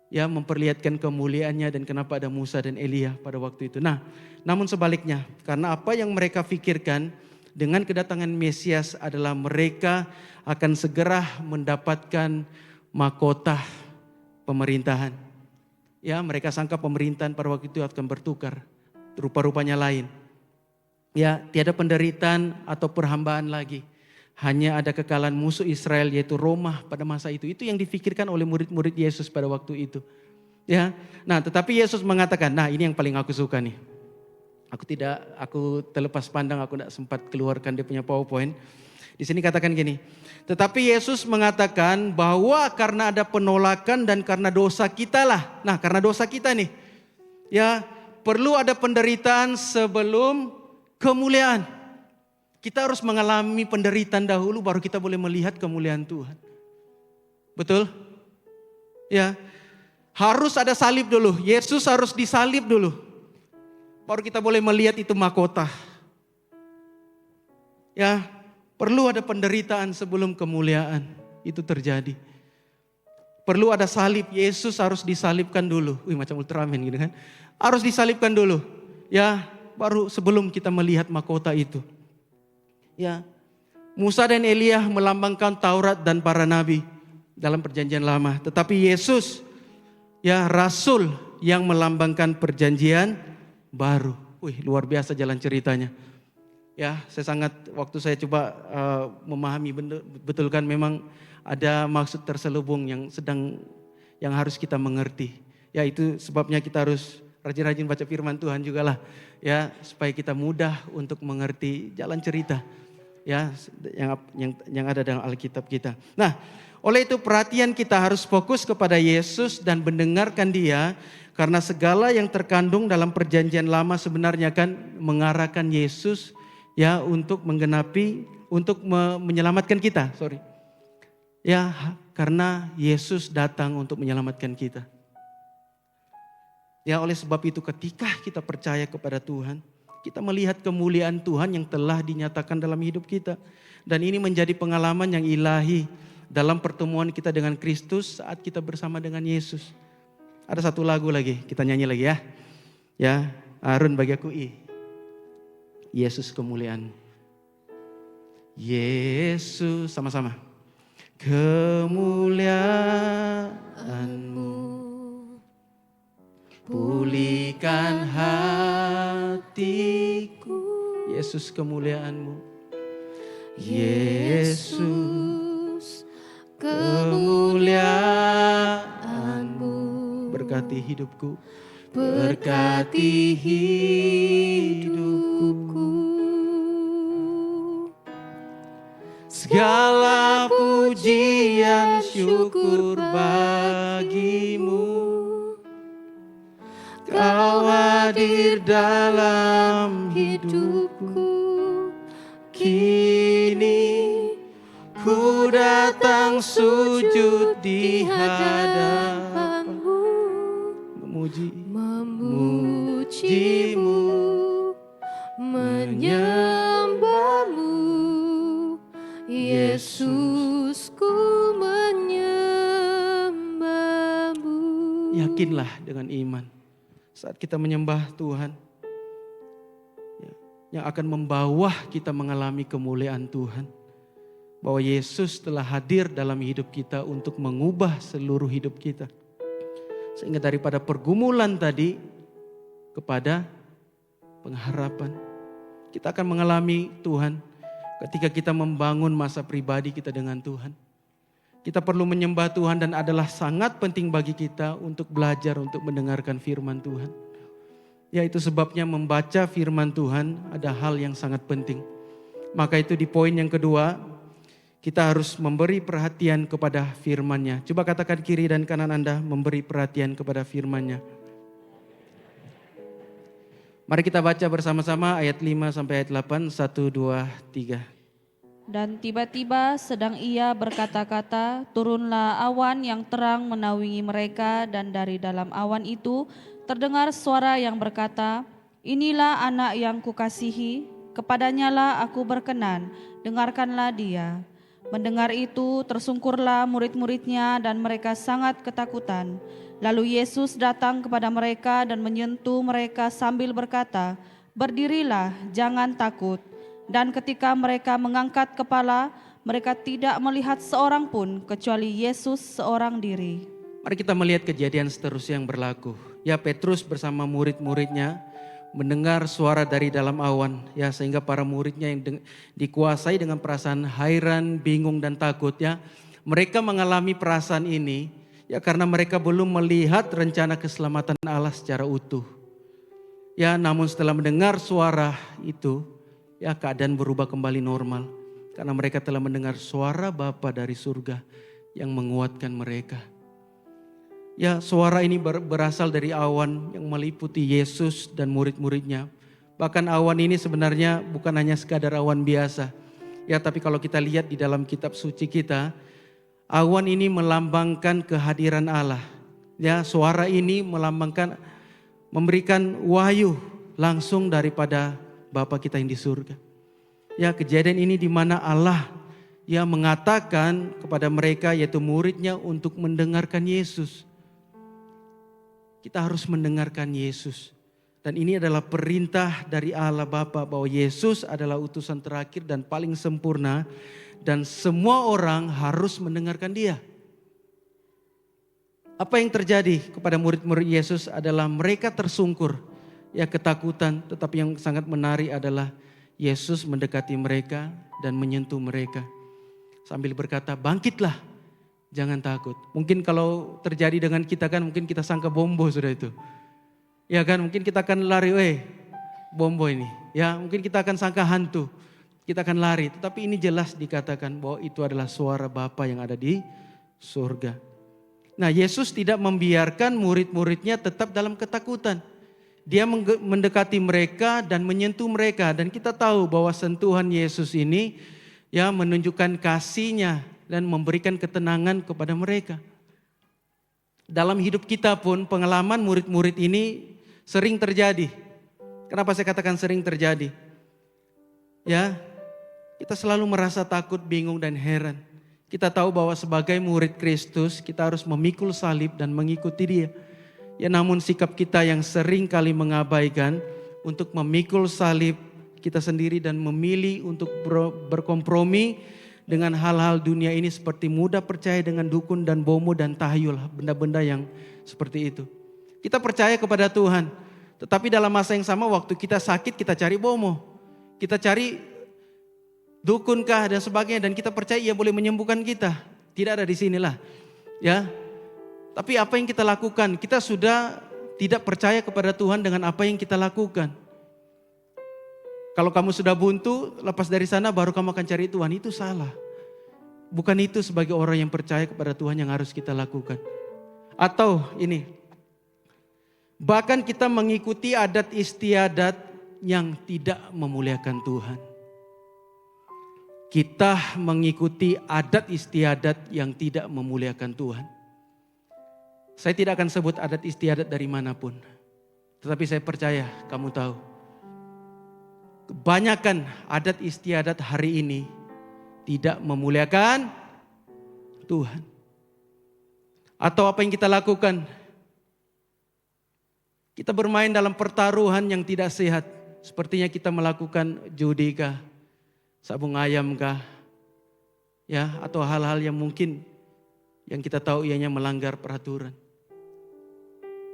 C: Ya, memperlihatkan kemuliaannya dan kenapa ada Musa dan Elia pada waktu itu. Nah, namun sebaliknya, karena apa yang mereka pikirkan dengan kedatangan Mesias adalah mereka akan segera mendapatkan mahkota pemerintahan. Ya, mereka sangka pemerintahan pada waktu itu akan bertukar, rupa-rupanya lain. Ya, tiada penderitaan atau perhambaan lagi. Hanya ada kekalahan musuh Israel yaitu Roma pada masa itu. Itu yang difikirkan oleh murid-murid Yesus pada waktu itu. Ya, nah tetapi Yesus mengatakan, nah ini yang paling aku suka nih. Aku terlepas pandang, aku tidak sempat keluarkan dia punya PowerPoint. Di sini katakan gini, tetapi Yesus mengatakan bahwa karena ada penolakan dan karena dosa kita lah. Nah karena dosa kita nih, ya perlu ada penderitaan sebelum kemuliaan. Kita harus mengalami penderitaan dahulu baru kita boleh melihat kemuliaan Tuhan. Betul? Ya, harus ada salib dulu. Yesus harus disalib dulu. Baru kita boleh melihat itu mahkota. Ya, perlu ada penderitaan sebelum kemuliaan itu terjadi. Perlu ada salib, Yesus harus disalibkan dulu. Macam Ultraman gitu kan. Harus disalibkan dulu. Ya, baru sebelum kita melihat mahkota itu. Ya, Musa dan Elia melambangkan Taurat dan para nabi dalam perjanjian lama. Tetapi Yesus, ya rasul yang melambangkan perjanjian baru. Luar biasa jalan ceritanya. Ya, waktu saya coba memahami betul kan memang ada maksud terselubung yang harus kita mengerti. Ya, itu sebabnya kita harus rajin-rajin baca firman Tuhan juga lah. Ya, supaya kita mudah untuk mengerti jalan cerita. Ya, yang ada dalam Alkitab kita. Nah, oleh itu perhatian kita harus fokus kepada Yesus dan mendengarkan Dia, karena segala yang terkandung dalam perjanjian lama sebenarnya kan mengarahkan Yesus ya untuk menyelamatkan kita. Ya, karena Yesus datang untuk menyelamatkan kita. Ya, oleh sebab itu ketika kita percaya kepada Tuhan, kita melihat kemuliaan Tuhan yang telah dinyatakan dalam hidup kita. Dan ini menjadi pengalaman yang ilahi dalam pertemuan kita dengan Kristus saat kita bersama dengan Yesus. Ada satu lagu lagi, kita nyanyi lagi ya. Ya, Arun bagi aku Yesus kemuliaan. Yesus, sama-sama. Kemuliaan-Mu pulihkan hatiku. Yesus kemuliaan-Mu. Yesus kemuliaan-Mu. Berkati hidupku. Berkati hidupku. Segala pujian syukur bagimu. Kau hadir dalam hidupku. Kini ku datang sujud di hadapan-Mu, memuji-Mu, menyembah-Mu. Yesusku menyembah-Mu. Yakinlah dengan iman. Saat kita menyembah Tuhan, yang akan membawa kita mengalami kemuliaan Tuhan. Bahwa Yesus telah hadir dalam hidup kita untuk mengubah seluruh hidup kita. Sehingga daripada pergumulan tadi kepada pengharapan. Kita akan mengalami Tuhan ketika kita membangun masa pribadi kita dengan Tuhan. Kita perlu menyembah Tuhan dan adalah sangat penting bagi kita untuk belajar untuk mendengarkan firman Tuhan. Yaitu sebabnya membaca firman Tuhan ada hal yang sangat penting. Maka itu di poin yang kedua, kita harus memberi perhatian kepada firman-Nya. Coba katakan kiri dan kanan Anda, memberi perhatian kepada firman-Nya. Mari kita baca bersama-sama ayat 5 sampai ayat 8, 1, 2, 3.
D: Dan tiba-tiba sedang ia berkata-kata, turunlah awan yang terang menaungi mereka, dan dari dalam awan itu terdengar suara yang berkata, inilah anak yang kukasihi, kepadanyalah aku berkenan, dengarkanlah dia. Mendengar itu tersungkurlah murid-muridnya dan mereka sangat ketakutan. Lalu Yesus datang kepada mereka dan menyentuh mereka sambil berkata, berdirilah, jangan takut. Dan ketika mereka mengangkat kepala, mereka tidak melihat seorang pun kecuali Yesus seorang diri.
C: Mari kita melihat kejadian seterusnya yang berlaku. Ya, Petrus bersama murid-muridnya mendengar suara dari dalam awan, ya, sehingga para muridnya yang dikuasai dengan perasaan hairan, bingung dan takut, ya. Mereka mengalami perasaan ini ya karena mereka belum melihat rencana keselamatan Allah secara utuh. Ya, namun setelah mendengar suara itu, ya, keadaan berubah kembali normal karena mereka telah mendengar suara Bapa dari surga yang menguatkan mereka. Ya, suara ini berasal dari awan yang meliputi Yesus dan murid-muridnya. Bahkan awan ini sebenarnya bukan hanya sekadar awan biasa. Ya, tapi kalau kita lihat di dalam kitab suci kita, awan ini melambangkan kehadiran Allah. Ya, suara ini melambangkan, memberikan wahyu langsung daripada Bapa kita yang di surga. Ya, kejadian ini di mana Allah ya mengatakan kepada mereka yaitu muridnya untuk mendengarkan Yesus. Kita harus mendengarkan Yesus. Dan ini adalah perintah dari Allah Bapa bahwa Yesus adalah utusan terakhir dan paling sempurna. Dan semua orang harus mendengarkan dia. Apa yang terjadi kepada murid-murid Yesus adalah mereka tersungkur. Ya, ketakutan, tetapi yang sangat menarik adalah Yesus mendekati mereka dan menyentuh mereka. Sambil berkata, bangkitlah. Jangan takut. Mungkin kalau terjadi dengan kita kan mungkin kita sangka bombo sudah itu. Ya kan, mungkin kita akan lari, bombo ini. Ya, mungkin kita akan sangka hantu. Kita akan lari. Tetapi ini jelas dikatakan bahwa itu adalah suara Bapa yang ada di surga. Nah, Yesus tidak membiarkan murid-muridnya tetap dalam ketakutan. Dia mendekati mereka dan menyentuh mereka. Dan kita tahu bahwa sentuhan Yesus ini ya menunjukkan kasih-Nya dan memberikan ketenangan kepada mereka. Dalam hidup kita pun pengalaman murid-murid ini sering terjadi. Kenapa saya katakan sering terjadi? Ya, kita selalu merasa takut, bingung dan heran. Kita tahu bahwa sebagai murid Kristus kita harus memikul salib dan mengikuti Dia. Ya, namun sikap kita yang sering kali mengabaikan untuk memikul salib kita sendiri dan memilih untuk berkompromi dengan hal-hal dunia ini seperti mudah percaya dengan dukun dan bomo dan tahyul, benda-benda yang seperti itu. Kita percaya kepada Tuhan, tetapi dalam masa yang sama waktu kita sakit kita cari bomo, kita cari dukunkah dan sebagainya dan kita percaya Ia boleh menyembuhkan kita. Tidak ada di sinilah, ya. Tapi apa yang kita lakukan? Kita sudah tidak percaya kepada Tuhan dengan apa yang kita lakukan. Kalau kamu sudah buntu, lepas dari sana baru kamu akan cari Tuhan, itu salah. Bukan itu sebagai orang yang percaya kepada Tuhan yang harus kita lakukan. Atau ini, bahkan kita mengikuti adat istiadat yang tidak memuliakan Tuhan. Kita mengikuti adat istiadat yang tidak memuliakan Tuhan. Saya tidak akan sebut adat istiadat dari manapun. Tetapi saya percaya kamu tahu. Kebanyakan adat istiadat hari ini tidak memuliakan Tuhan. Atau apa yang kita lakukan? Kita bermain dalam pertaruhan yang tidak sehat. Sepertinya kita melakukan judi kah, sabung ayam kah, ya, atau hal-hal yang mungkin yang kita tahu ianya melanggar peraturan.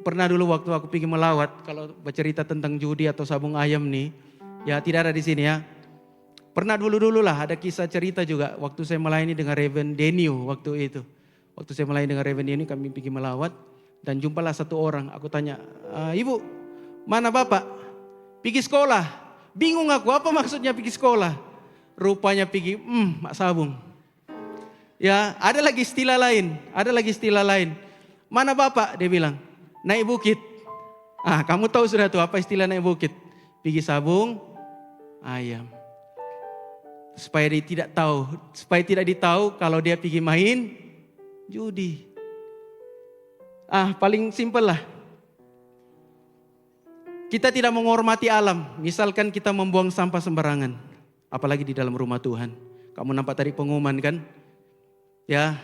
C: Pernah dulu waktu aku pergi melawat, kalau bercerita tentang judi atau sabung ayam nih, ya tidak ada di sini ya. Pernah dulu lah ada kisah cerita juga waktu saya melayani dengan Reverend Denio waktu itu. Waktu saya melayani dengan Reverend Denio kami pergi melawat dan jumpalah satu orang. Aku tanya, Ibu mana Bapak? Pergi sekolah. Bingung aku apa maksudnya pergi sekolah. Rupanya pergi mak sabung. Ya ada lagi istilah lain. Mana Bapak? Dia bilang naik bukit. Kamu tahu sudah tuh apa istilah naik bukit. Pergi sabung ayam. supaya dia tidak tahu, supaya tidak ditahu kalau dia pergi main judi. Paling simpel lah. Kita tidak menghormati alam. Misalkan kita membuang sampah sembarangan, apalagi di dalam rumah Tuhan. Kamu nampak tadi pengumuman kan? Ya,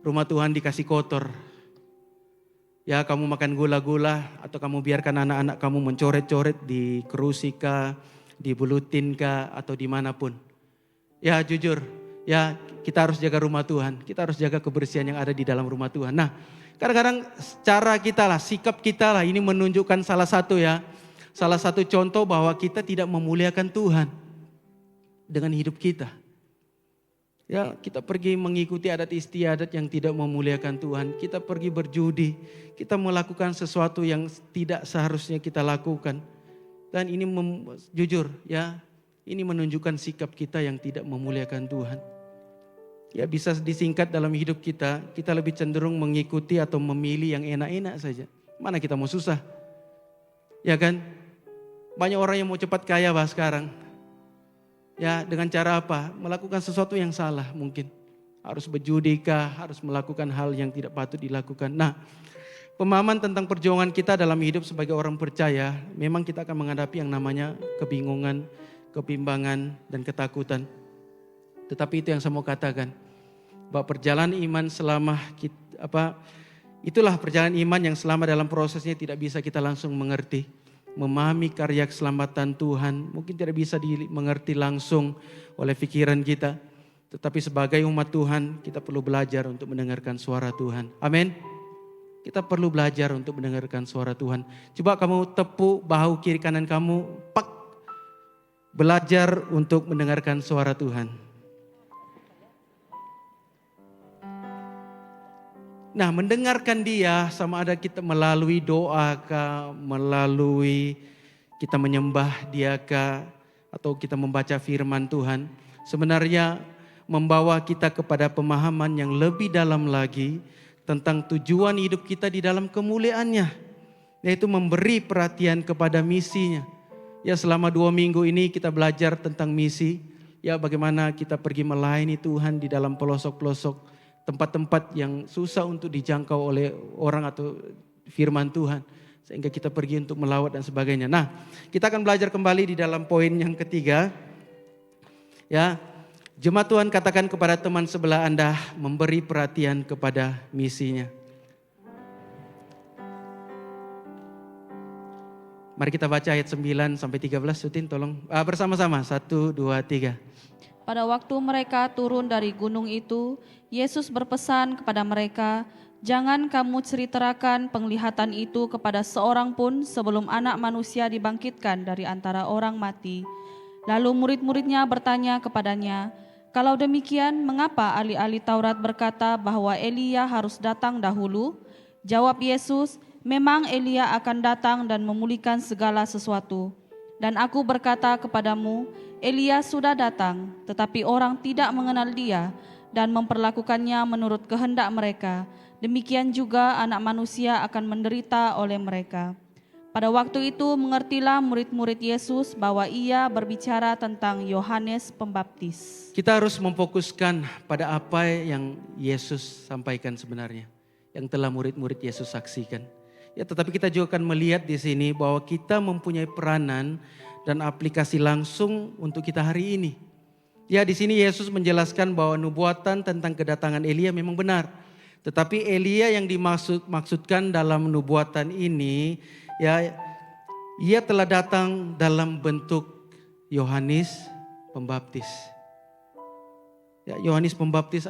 C: rumah Tuhan dikasih kotor. Ya, kamu makan gula-gula atau kamu biarkan anak-anak kamu mencoret-coret di kerusi kah, di bulutin kah, atau dimanapun. Ya jujur, ya kita harus jaga rumah Tuhan. Kita harus jaga kebersihan yang ada di dalam rumah Tuhan. Nah, kadang-kadang cara kita lah, sikap kita lah, ini menunjukkan salah satu contoh bahwa kita tidak memuliakan Tuhan dengan hidup kita. Ya, kita pergi mengikuti adat istiadat yang tidak memuliakan Tuhan. Kita pergi berjudi, kita melakukan sesuatu yang tidak seharusnya kita lakukan. Dan ini jujur ya, ini menunjukkan sikap kita yang tidak memuliakan Tuhan. Ya, bisa disingkat dalam hidup kita lebih cenderung mengikuti atau memilih yang enak-enak saja. Mana kita mau susah? Ya kan? Banyak orang yang mau cepat kaya sekarang. Ya, dengan cara apa? Melakukan sesuatu yang salah mungkin. Harus berjudi kah, harus melakukan hal yang tidak patut dilakukan. Nah, pemahaman tentang perjuangan kita dalam hidup sebagai orang percaya, memang kita akan menghadapi yang namanya kebingungan, kebimbangan, dan ketakutan. Tetapi itu yang saya mau katakan, bahwa perjalanan iman itulah perjalanan iman yang selama dalam prosesnya tidak bisa kita langsung mengerti. Memahami karya keselamatan Tuhan mungkin tidak bisa dimengerti langsung oleh pikiran kita. Tetapi sebagai umat Tuhan kita perlu belajar untuk mendengarkan suara Tuhan. Amin. Kita perlu belajar untuk mendengarkan suara Tuhan. Coba kamu tepuk bahu kiri kanan kamu, pak. Belajar untuk mendengarkan suara Tuhan. Nah, mendengarkan Dia sama ada kita melalui doa kah, melalui kita menyembah Dia kah, atau kita membaca firman Tuhan, sebenarnya membawa kita kepada pemahaman yang lebih dalam lagi tentang tujuan hidup kita di dalam kemuliaannya, yaitu memberi perhatian kepada misinya. Ya, selama 2 minggu ini kita belajar tentang misi, ya bagaimana kita pergi melayani Tuhan di dalam pelosok-pelosok tempat-tempat yang susah untuk dijangkau oleh orang atau firman Tuhan. Sehingga kita pergi untuk melawat dan sebagainya. Nah, kita akan belajar kembali di dalam poin yang ketiga. Ya, jemaat Tuhan katakan kepada teman sebelah Anda memberi perhatian kepada misinya. Mari kita baca ayat 9 sampai 13, Sutin tolong bersama-sama. 1, 2, 3.
D: Pada waktu mereka turun dari gunung itu, Yesus berpesan kepada mereka, "Jangan kamu ceritakan penglihatan itu kepada seorang pun sebelum Anak Manusia dibangkitkan dari antara orang mati." Lalu murid-muridnya bertanya kepadanya, "Kalau demikian, mengapa ahli-ahli Taurat berkata bahwa Elia harus datang dahulu?" Jawab Yesus, "Memang Elia akan datang dan memulihkan segala sesuatu. Dan aku berkata kepadamu, Elia sudah datang, tetapi orang tidak mengenal dia dan memperlakukannya menurut kehendak mereka. Demikian juga Anak Manusia akan menderita oleh mereka." Pada waktu itu mengertilah murid-murid Yesus bahwa ia berbicara tentang Yohanes Pembaptis.
C: Kita harus memfokuskan pada apa yang Yesus sampaikan sebenarnya, yang telah murid-murid Yesus saksikan. Ya, tetapi kita juga akan melihat di sini bahwa kita mempunyai peranan dan aplikasi langsung untuk kita hari ini. Ya, di sini Yesus menjelaskan bahwa nubuatan tentang kedatangan Elia memang benar. Tetapi Elia yang dimaksudkan dalam nubuatan ini, ya, ia telah datang dalam bentuk Yohanes Pembaptis. Ya, Yohanes Pembaptis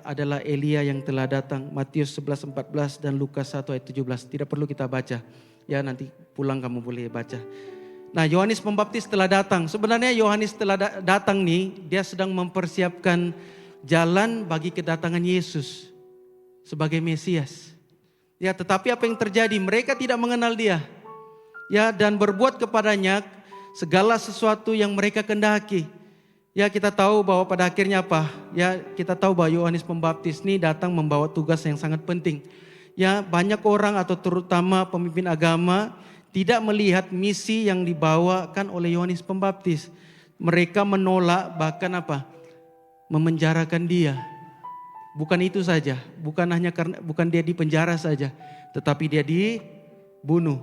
C: adalah Elia yang telah datang. Matius 11:14 dan Lukas 1 ayat 17. Tidak perlu kita baca. Ya, nanti pulang kamu boleh baca. Nah, Yohanes Pembaptis telah datang. Sebenarnya Yohanes telah datang nih, dia sedang mempersiapkan jalan bagi kedatangan Yesus sebagai Mesias. Ya, tetapi apa yang terjadi? Mereka tidak mengenal dia. Ya, dan berbuat kepadanya segala sesuatu yang mereka kehendaki. Ya, kita tahu bahwa pada akhirnya apa? Ya, kita tahu bahwa Yohanes Pembaptis ini datang membawa tugas yang sangat penting. Ya, banyak orang atau terutama pemimpin agama tidak melihat misi yang dibawakan oleh Yohanes Pembaptis. Mereka menolak, bahkan memenjarakan dia. Bukan itu saja, bukan dia dipenjara saja, tetapi dia dibunuh.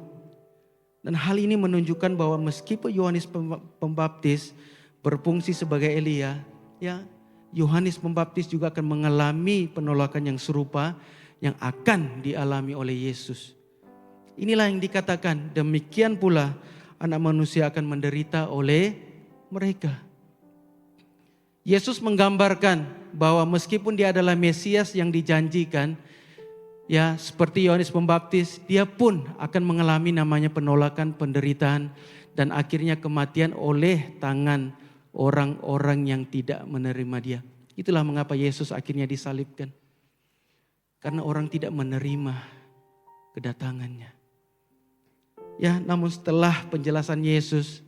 C: Dan hal ini menunjukkan bahwa meskipun Yohanes Pembaptis berfungsi sebagai Elia, ya, Yohanes Pembaptis juga akan mengalami penolakan yang serupa yang akan dialami oleh Yesus. Inilah yang dikatakan, demikian pula Anak Manusia akan menderita oleh mereka. Yesus menggambarkan bahwa meskipun dia adalah Mesias yang dijanjikan, ya, seperti Yohanes Pembaptis, dia pun akan mengalami namanya penolakan, penderitaan, dan akhirnya kematian oleh tangan orang-orang yang tidak menerima dia. Itulah mengapa Yesus akhirnya disalibkan. Karena orang tidak menerima kedatangannya. Ya, namun setelah penjelasan Yesus,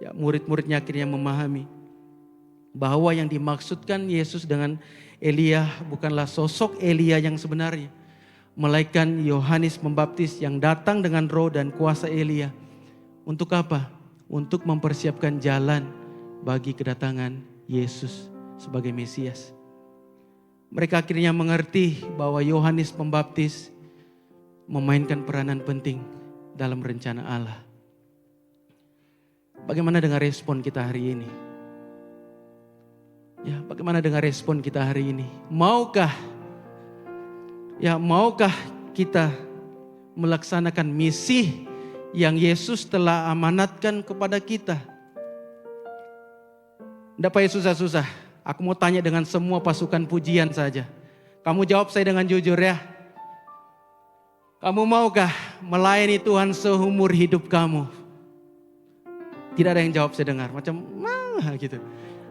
C: ya, murid-muridnya akhirnya memahami bahwa yang dimaksudkan Yesus dengan Elia bukanlah sosok Elia yang sebenarnya, melainkan Yohanes Pembaptis yang datang dengan roh dan kuasa Elia. Untuk apa? Untuk mempersiapkan jalan bagi kedatangan Yesus sebagai Mesias. Mereka akhirnya mengerti bahwa Yohanes Pembaptis memainkan peranan penting dalam rencana Allah. Bagaimana dengan respon kita hari ini? Ya, bagaimana dengan respon kita hari ini? Maukah kita melaksanakan misi yang Yesus telah amanatkan kepada kita? Tidak payah susah-susah. Aku mau tanya dengan semua pasukan pujian saja. Kamu jawab saya dengan jujur ya. Kamu maukah melayani Tuhan seumur hidup kamu? Tidak ada yang jawab saya dengar. Macam gitu.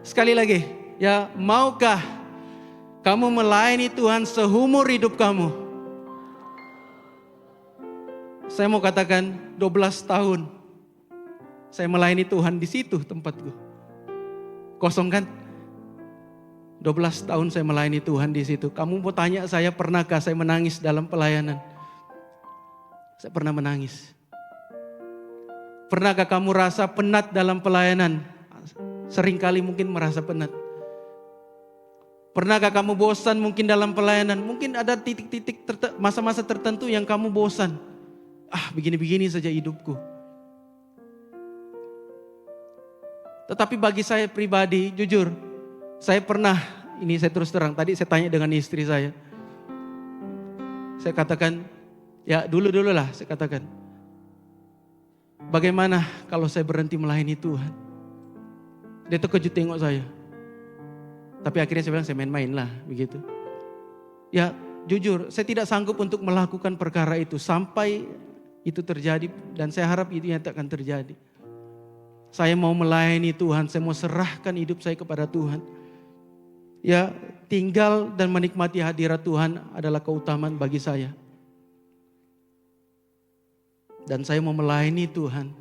C: Sekali lagi. Ya, maukah kamu melayani Tuhan seumur hidup kamu? Saya mau katakan 12 tahun. Saya melayani Tuhan di situ tempatku. Kosong kan? 12 tahun saya melayani Tuhan di situ. Kamu mau tanya saya, pernahkah saya menangis dalam pelayanan? Saya pernah menangis. Pernahkah kamu rasa penat dalam pelayanan? Seringkali mungkin merasa penat. Pernahkah kamu bosan mungkin dalam pelayanan? Mungkin ada titik-titik masa-masa tertentu yang kamu bosan. Begini-begini saja hidupku. Tetapi bagi saya pribadi, jujur, saya pernah, ini saya terus terang, tadi saya tanya dengan istri saya. Saya katakan, ya dulu-dulu lah saya katakan. Bagaimana kalau saya berhenti melayani Tuhan? Dia terkejut tengok saya. Tapi akhirnya saya bilang saya main-main lah begitu. Ya jujur saya tidak sanggup untuk melakukan perkara itu sampai itu terjadi. Dan saya harap itu yang akan terjadi. Saya mau melayani Tuhan, saya mau serahkan hidup saya kepada Tuhan. Ya tinggal dan menikmati hadirat Tuhan adalah keutamaan bagi saya. Dan saya mau melayani Tuhan.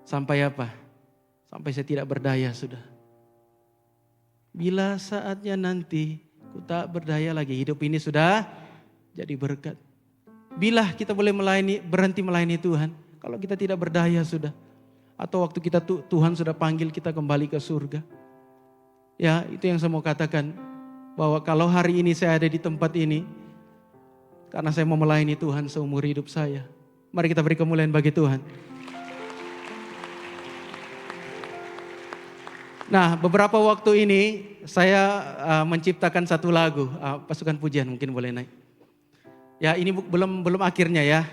C: Sampai apa? Sampai saya tidak berdaya sudah. Bila saatnya nanti ku tak berdaya lagi, hidup ini sudah jadi berkat. Bila kita boleh berhenti melayani Tuhan, kalau kita tidak berdaya sudah. Atau waktu kita Tuhan sudah panggil kita kembali ke surga. Ya itu yang saya mau katakan. Bahwa kalau hari ini saya ada di tempat ini, karena saya mau melayani Tuhan seumur hidup saya. Mari kita beri kemuliaan bagi Tuhan. Nah beberapa waktu ini saya menciptakan satu lagu. Pasukan pujian mungkin boleh naik. Ya ini belum akhirnya ya.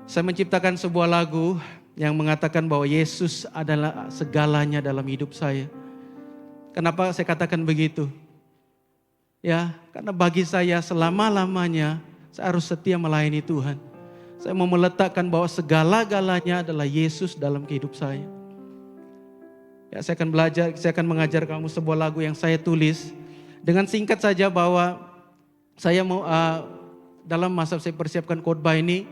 C: Saya menciptakan sebuah lagu yang mengatakan bahwa Yesus adalah segalanya dalam hidup saya. Kenapa saya katakan begitu? Ya, karena bagi saya selama-lamanya saya harus setia melayani Tuhan. Saya mau meletakkan bahwa segala-galanya adalah Yesus dalam kehidup saya. Ya, saya akan mengajar kamu sebuah lagu yang saya tulis. Dengan singkat saja bahwa saya mau dalam masa saya persiapkan khotbah ini,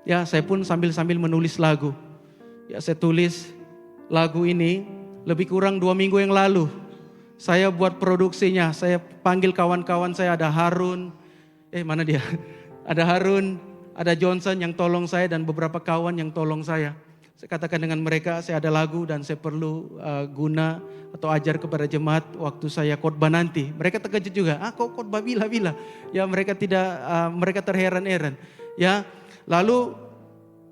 C: ya saya pun sambil menulis lagu. Ya saya tulis lagu ini lebih kurang 2 minggu yang lalu. Saya buat produksinya, saya panggil kawan-kawan saya, ada Harun, mana dia? Ada Harun, ada Johnson yang tolong saya dan beberapa kawan yang tolong saya. Saya katakan dengan mereka, saya ada lagu dan saya perlu guna atau ajar kepada jemaat waktu saya khotbah nanti. Mereka terkejut juga, kok khotbah bila-bila? Ya mereka mereka terheran-heran. Ya, lalu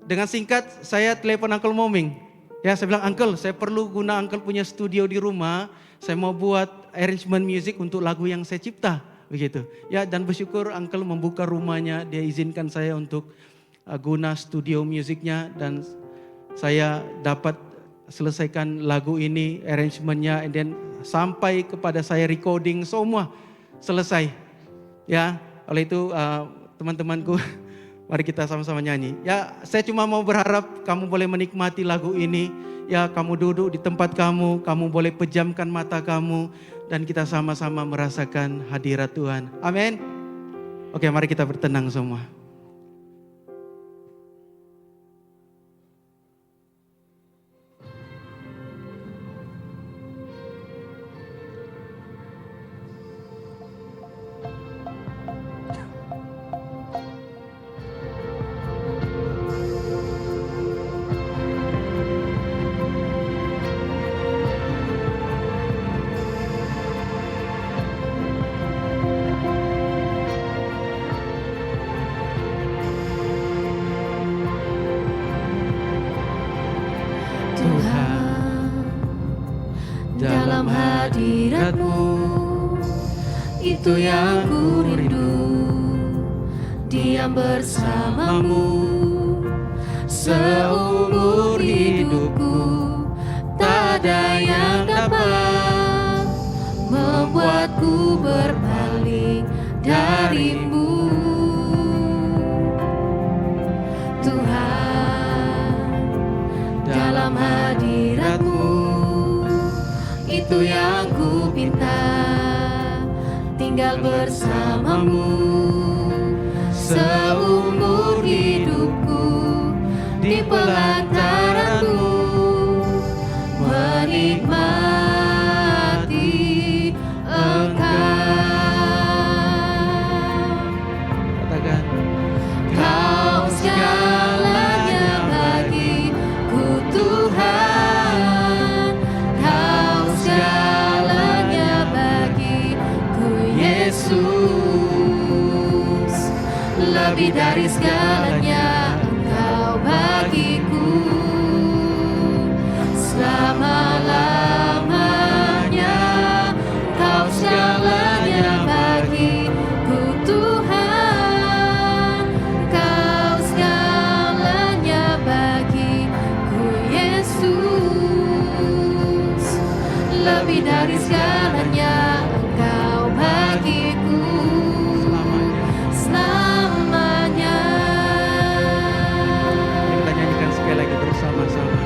C: dengan singkat saya telepon Uncle Moming. Ya saya bilang, Uncle saya perlu guna Uncle punya studio di rumah. Saya mau buat arrangement music untuk lagu yang saya cipta. Begitu. Ya dan bersyukur Uncle membuka rumahnya, dia izinkan saya untuk guna studio musiknya dan saya dapat selesaikan lagu ini, arrangementnya, and then sampai kepada saya recording semua selesai. Ya, oleh itu teman-temanku, mari kita sama-sama nyanyi. Ya, saya cuma mau berharap kamu boleh menikmati lagu ini. Ya, kamu duduk di tempat kamu boleh pejamkan mata kamu, dan kita sama-sama merasakan hadirat Tuhan. Amin. Oke, mari kita bertenang semua.
B: Dalam hadirat-Mu, itu yang ku rindu, diam bersama-Mu seumur hidupku. Tak ada yang dapat membuatku berpaling dari-Mu, Tuhan. Dalam hadirat-Mu, itu yang ku pinta, tinggal bersama-Mu seumur hidupku. Di pelantaran-Mu menikmati Engkau.
C: Katakan,
B: Kau segalanya bagiku, Tuhan. Kau segalanya bagiku, Yesus. Lebih dari segalanya Engkau bagiku. Selama-lamanya Kau segalanya bagiku, Tuhan. Kau segalanya bagiku, Yesus. Lebih dari segalanya Engkau bagiku selamanya.
C: kita nyanyikan sekali lagi bersama-sama.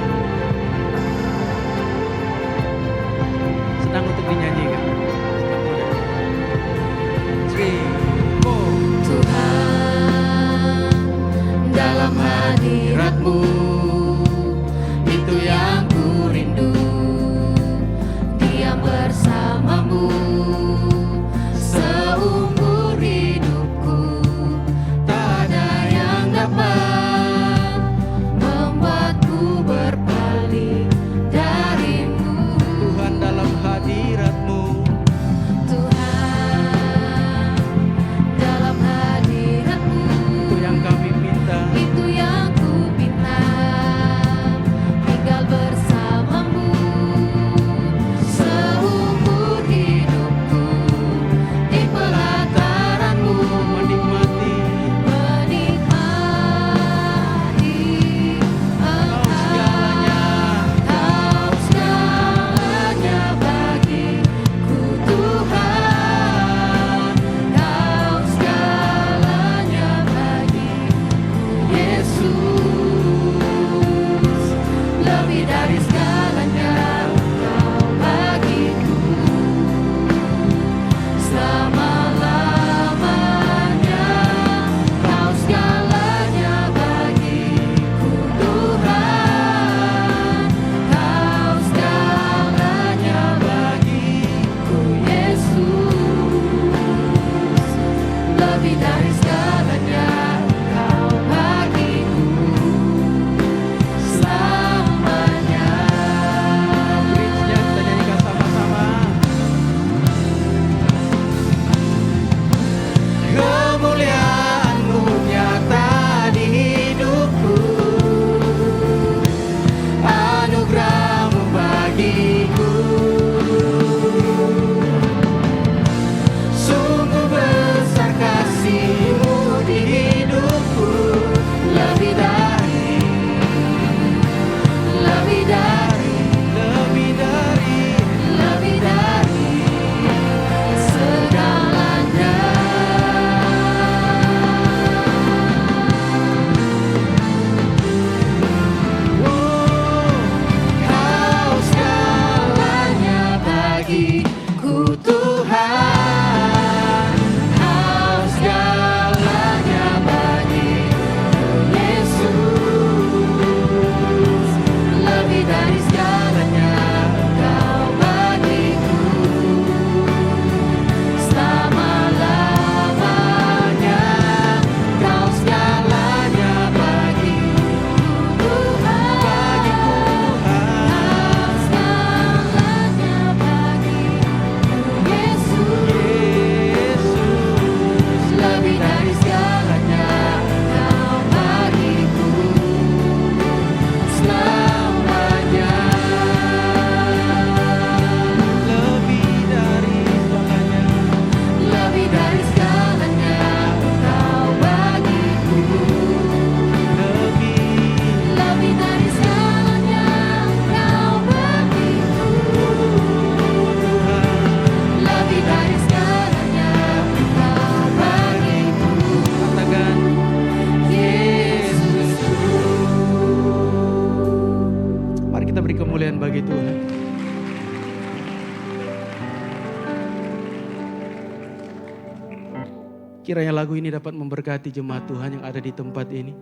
C: Kiranya lagu ini dapat memberkati jemaat Tuhan yang ada di tempat ini.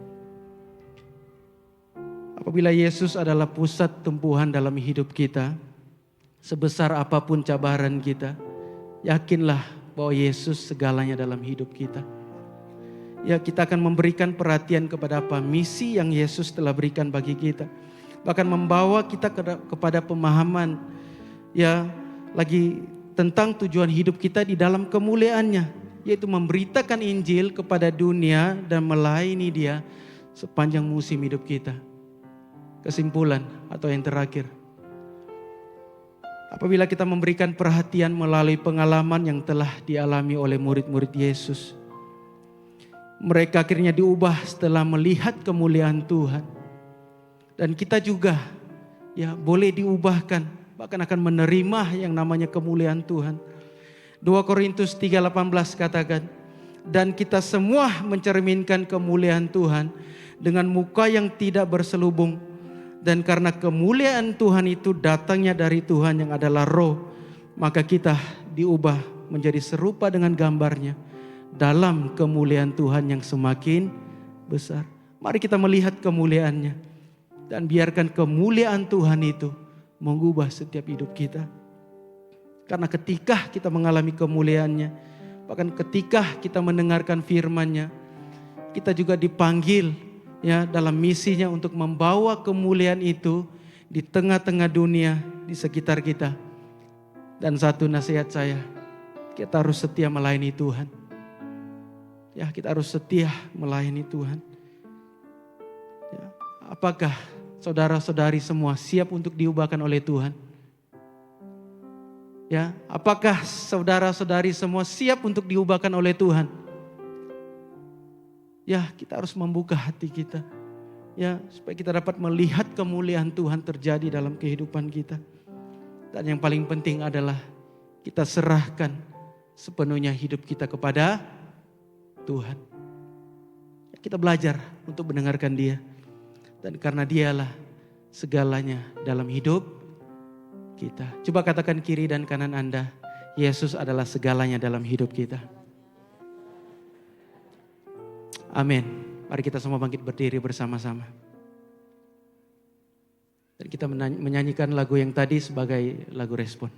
C: Apabila Yesus adalah pusat tumpuan dalam hidup kita, sebesar apapun cabaran kita, yakinlah bahwa Yesus segalanya dalam hidup kita. Ya, kita akan memberikan perhatian kepada apa misi yang Yesus telah berikan bagi kita. Bahkan membawa kita kepada pemahaman ya lagi tentang tujuan hidup kita di dalam kemuliaannya, yaitu memberitakan Injil kepada dunia dan melayani dia sepanjang musim hidup kita. Kesimpulan atau yang terakhir, apabila kita memberikan perhatian melalui pengalaman yang telah dialami oleh murid-murid Yesus, mereka akhirnya diubah setelah melihat kemuliaan Tuhan. Dan kita juga ya boleh diubahkan, bahkan akan menerima yang namanya kemuliaan Tuhan. 2 Korintus 3:18 katakan, dan kita semua mencerminkan kemuliaan Tuhan dengan muka yang tidak berselubung. Dan karena kemuliaan Tuhan itu datangnya dari Tuhan yang adalah Roh, maka kita diubah menjadi serupa dengan gambarnya dalam kemuliaan Tuhan yang semakin besar. Mari kita melihat kemuliaannya dan biarkan kemuliaan Tuhan itu mengubah setiap hidup kita. Karena ketika kita mengalami kemuliaannya, bahkan ketika kita mendengarkan firman-Nya, kita juga dipanggil ya dalam misinya untuk membawa kemuliaan itu di tengah-tengah dunia di sekitar kita. Dan satu nasihat saya, kita harus setia melayani Tuhan. Ya, kita harus setia melayani Tuhan. Ya, apakah saudara-saudari semua siap untuk diubahkan oleh Tuhan? Ya, apakah saudara-saudari semua siap untuk diubahkan oleh Tuhan? Ya, kita harus membuka hati kita. Ya, supaya kita dapat melihat kemuliaan Tuhan terjadi dalam kehidupan kita. Dan yang paling penting adalah kita serahkan sepenuhnya hidup kita kepada Tuhan. Kita belajar untuk mendengarkan Dia. Dan karena Dialah segalanya dalam hidup kita. Coba katakan kiri dan kanan Anda, Yesus adalah segalanya dalam hidup kita. Amin. Mari kita semua bangkit berdiri bersama-sama. Dan kita menyanyikan lagu yang tadi sebagai lagu respon.